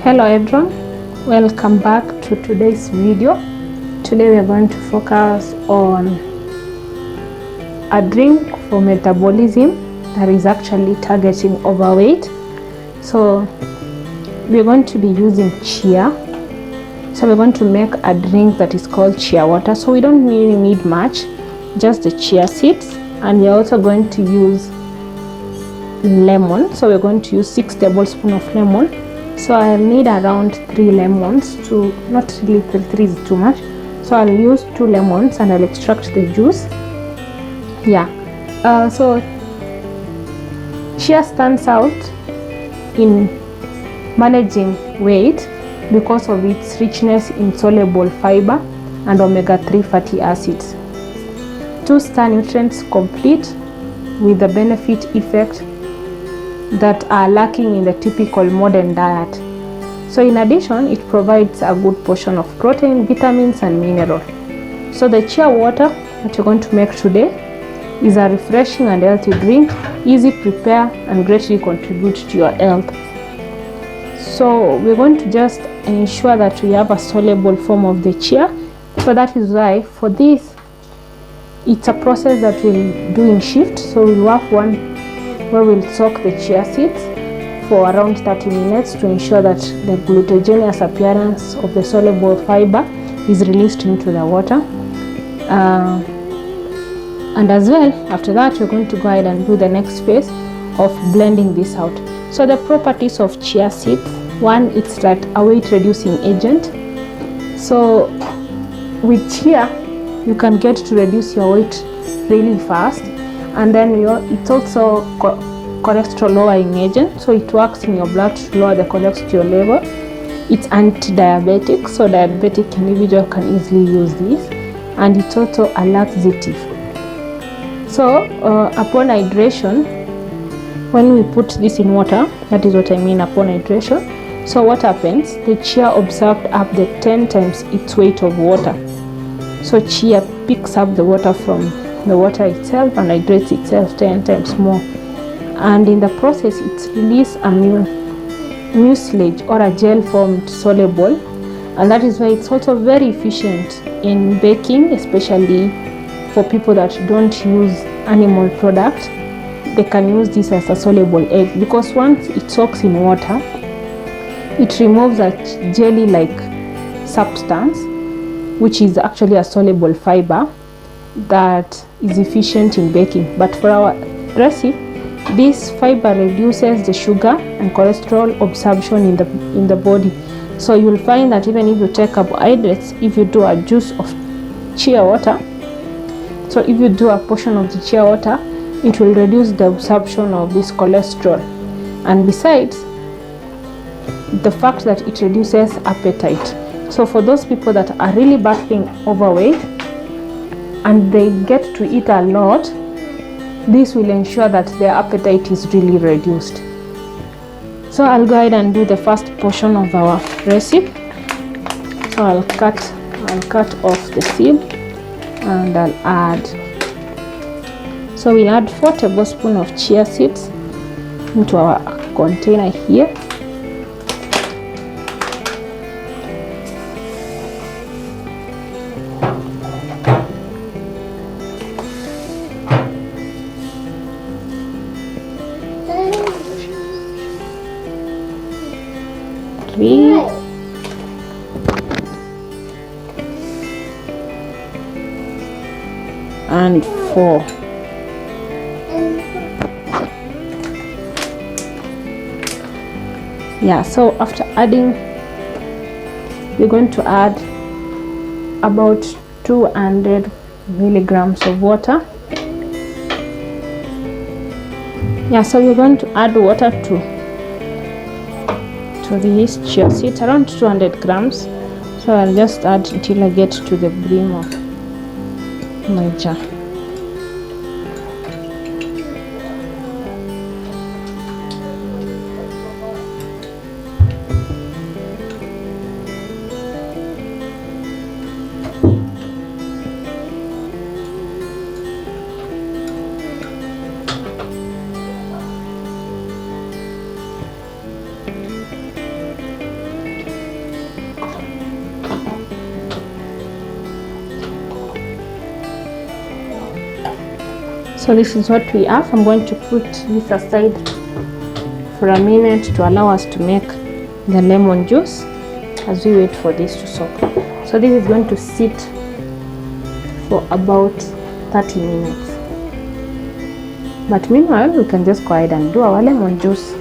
Hello everyone, welcome back to today's video. Today we are going to focus on a drink for metabolism that is actually targeting overweight. So we're going to be using chia. So we're going to make a drink that is called Chia Water. So we don't really need much, just the chia seeds, and we're also going to use lemon. So we're going to use 6 tablespoons of lemon. So I'll need around 3 lemons, to not really 3 is too much. So I'll use 2 lemons and I'll extract the juice. So chia stands out in managing weight because of its richness in soluble fiber and omega-3 fatty acids. 2 star nutrients complete with the benefit effect that are lacking in the typical modern diet. So in addition, it provides a good portion of protein, vitamins and minerals. So the chia water that you're going to make today is a refreshing and healthy drink, easy prepare and greatly contribute to your health. So we're going to just ensure that we have a soluble form of the chia. So that is why for this, it's a process that we'll do in shift. So we'll have one where we'll soak the chia seeds for around 30 minutes to ensure that the glucogenous appearance of the soluble fiber is released into the water. And as well, after that, we're going to go ahead and do the next phase of blending this out. So the properties of chia seeds: one, it's like a weight reducing agent. So with chia, you can get to reduce your weight really fast. And then it's also cholesterol lowering agent, so it works in your blood to lower the cholesterol level. It's anti-diabetic, so diabetic individual can easily use this, and it's also a laxative. So upon hydration, when we put this in water, that is what I mean upon hydration. So what happens? The chia absorbs up to 10 times its weight of water. So chia picks up the water from the water itself and hydrates itself 10 times more, and in the process it releases a mucilage or a gel formed soluble, and that is why it's also very efficient in baking, especially for people that don't use animal product. They can use this as a soluble egg, because once it soaks in water, it removes a jelly like substance, which is actually a soluble fiber that is efficient in baking. But for our recipe, this fiber reduces the sugar and cholesterol absorption in the body. So you will find that even if you take carbohydrates, if you do a juice of chia water, so if you do a portion of the chia water, it will reduce the absorption of this cholesterol. And besides the fact that it reduces appetite, so for those people that are really battling overweight and they get to eat a lot, this will ensure that their appetite is really reduced. So I'll go ahead and do the first portion of our recipe. So I'll cut off the seed and I'll add. So we'll add 4 tablespoons of chia seeds into our container here. And 4. So after adding, we're going to add about 200 milligrams of water. So we're going to add water to these chia seeds, around 200 grams. So I'll just add until I get to the brim of my jar. So this is what we have. I'm going to put this aside for a minute to allow us to make the lemon juice as we wait for this to soak. So this is going to sit for about 30 minutes. But meanwhile, we can just go ahead and do our lemon juice.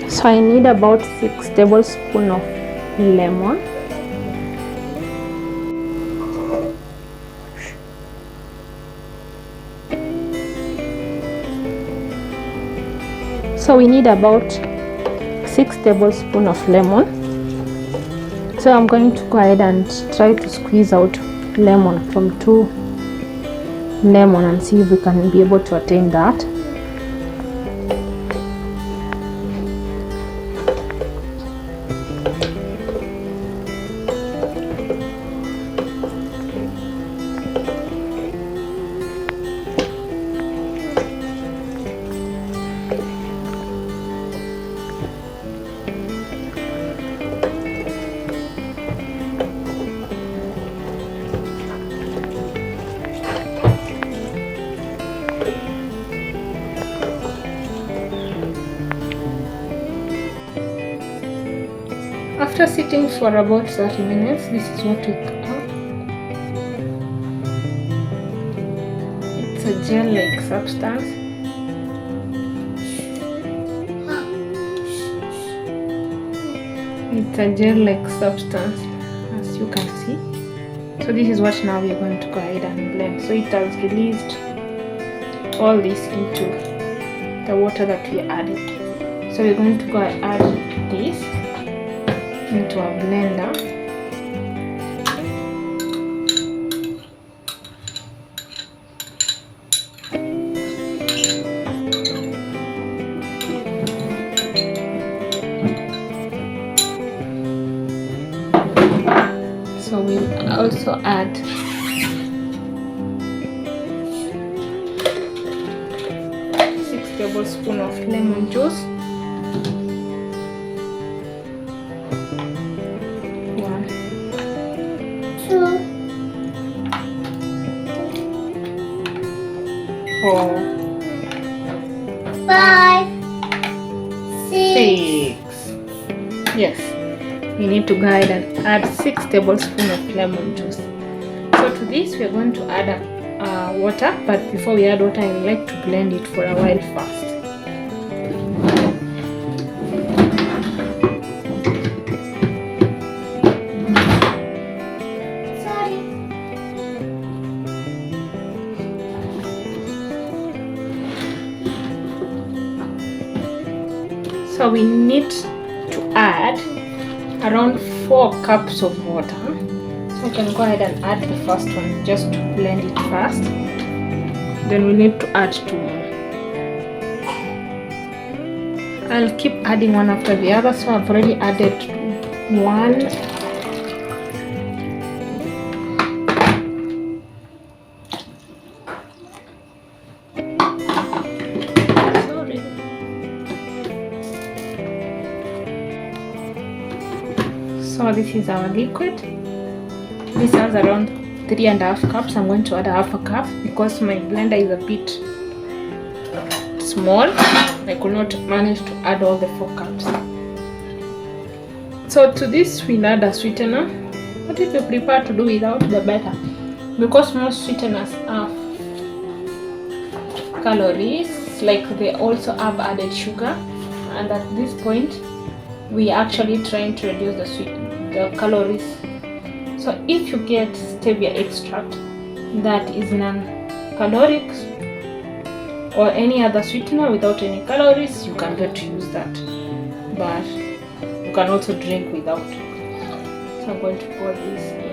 So I need about 6 tablespoons of lemon. So we need about 6 tablespoons of lemon. So I'm going to go ahead and try to squeeze out lemon from 2 lemon and see if we can be able to attain that. After sitting for about 30 minutes, this is what we have. It's a gel-like substance. It's a gel-like substance, as you can see. So this is what now we are going to go ahead and blend. So it has released all this into the water that we added. So we're going to go and add this into a blender. So we'll also add tablespoons of lemon juice. 1, 2, 4, 5, 6. Yes, we need to go ahead and add 6 tablespoons of lemon juice. So to this we are going to add water, but before we add water I would like to blend it for a while first. So we need to add around 4 cups of water. So I can go ahead and add the first one just to blend it first. Then we need to add 2 more. I'll keep adding one after the other. So I've already added 1. So this is our liquid. This has around 3.5 cups. I'm going to add 1/2 cup because my blender is a bit small. I could not manage to add all the 4 cups. So to this we'll add a sweetener. But if you prefer to do without, the better, because most sweeteners have calories, like they also have added sugar, and at this point we are actually trying to reduce the calories. So if you get stevia extract that is non-caloric or any other sweetener without any calories, you can get to use that, but you can also drink without. So I'm going to pour this in.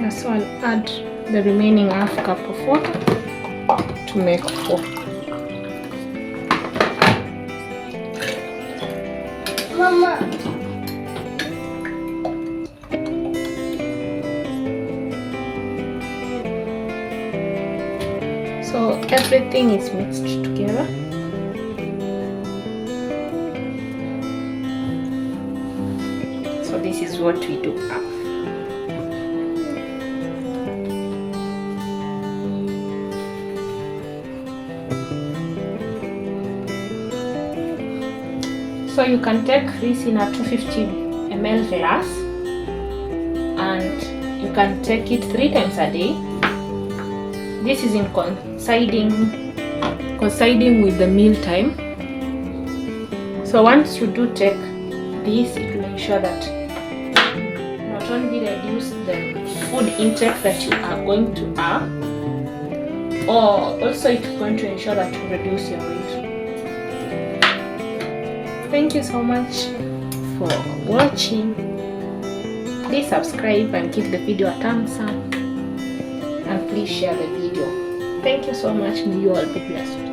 So I'll add the remaining half cup of water to make 4. Mama. So everything is mixed together. So this is what we do now. So you can take this in a 250 ml glass and you can take it 3 times a day. This is in coinciding with the meal time. So once you do take this, it will ensure that not only reduce the food intake that you are going to have, or also it's going to ensure that you reduce your weight. Thank you so much for watching. Please subscribe and give the video a thumbs up, and please share the video. Thank you so much. May you all be blessed.